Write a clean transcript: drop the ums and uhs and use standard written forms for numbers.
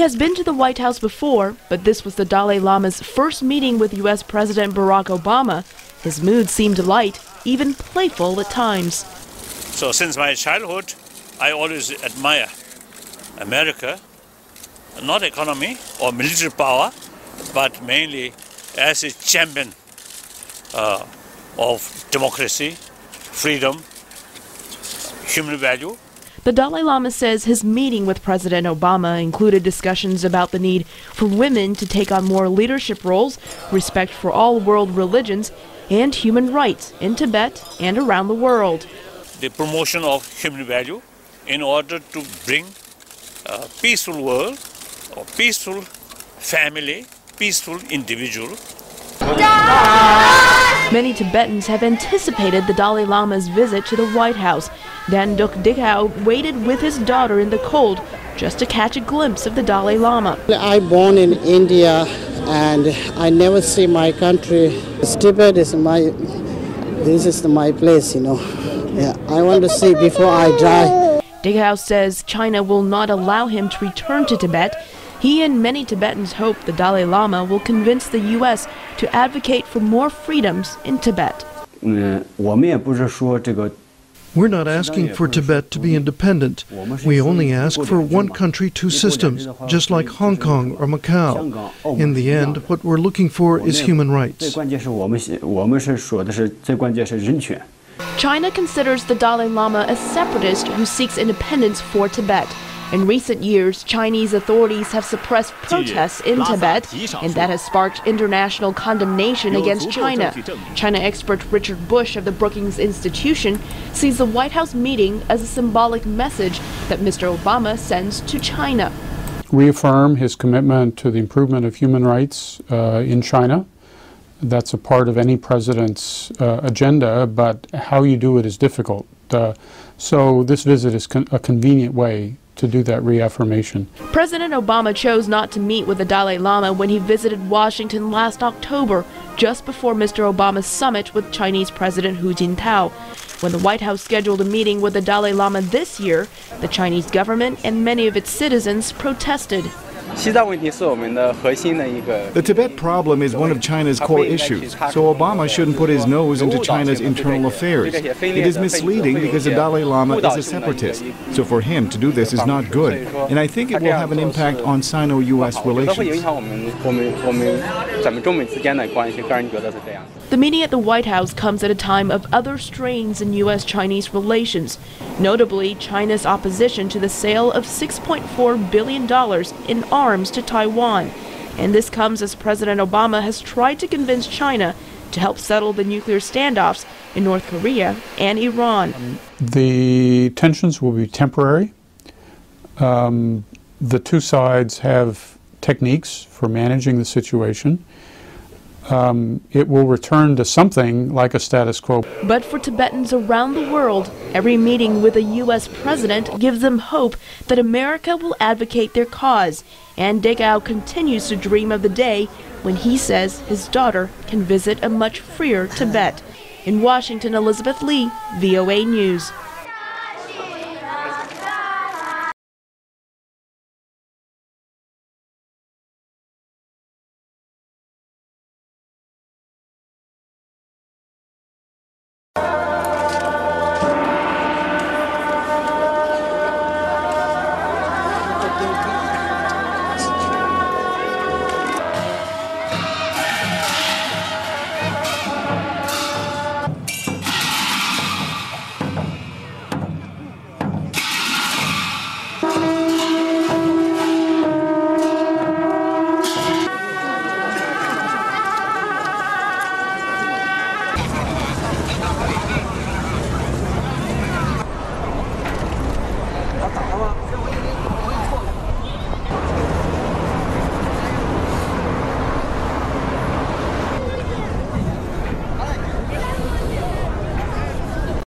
has been to the White House before, but this was the Dalai Lama's first meeting with U.S. President Barack Obama. His mood seemed light, even playful at times. So since my childhood, I always admire America, not economy or military power, but mainly as a champion of democracy, freedom, human value. The Dalai Lama says his meeting with President Obama included discussions about the need for women to take on more leadership roles, respect for all world religions, and human rights in Tibet and around the world. The promotion of human value in order to bring a peaceful world, or peaceful family, peaceful individual. Many Tibetans have anticipated the Dalai Lama's visit to the White House. Dan Duk Dikhao waited with his daughter in the cold just to catch a glimpse of the Dalai Lama. I born in India and I never see my country. Tibet is my place, you know. Yeah, I want to see before I die. Dikhao says China will not allow him to return to Tibet. He and many Tibetans hope the Dalai Lama will convince the U.S. to advocate for more freedoms in Tibet. We're not asking for Tibet to be independent. We only ask for one country, two systems, just like Hong Kong or Macau. In the end, what we're looking for is human rights. China considers the Dalai Lama a separatist who seeks independence for Tibet. In recent years, Chinese authorities have suppressed protests in Tibet, and that has sparked international condemnation against China. China expert Richard Bush of the Brookings Institution sees the White House meeting as a symbolic message that Mr. Obama sends to China. Reaffirm his commitment to the improvement of human rights in China. That's a part of any president's agenda, but how you do it is difficult. So this visit is a convenient way to do that reaffirmation. President Obama chose not to meet with the Dalai Lama when he visited Washington last October, just before Mr. Obama's summit with Chinese President Hu Jintao. When the White House scheduled a meeting with the Dalai Lama this year, the Chinese government and many of its citizens protested. The Tibet problem is one of China's core issues, so Obama shouldn't put his nose into China's internal affairs. It is misleading because the Dalai Lama is a separatist, so for him to do this is not good, and I think it will have an impact on Sino-U.S. relations. The meeting at the White House comes at a time of other strains in U.S.-Chinese relations, notably China's opposition to the sale of $6.4 billion in arms to Taiwan. And this comes as President Obama has tried to convince China to help settle the nuclear standoffs in North Korea and Iran. The tensions will be temporary. The two sides have techniques for managing the situation. It will return to something like a status quo. But for Tibetans around the world, every meeting with a U.S. president gives them hope that America will advocate their cause. And Dikhao continues to dream of the day when he says his daughter can visit a much freer Tibet. In Washington, Elizabeth Lee, VOA News.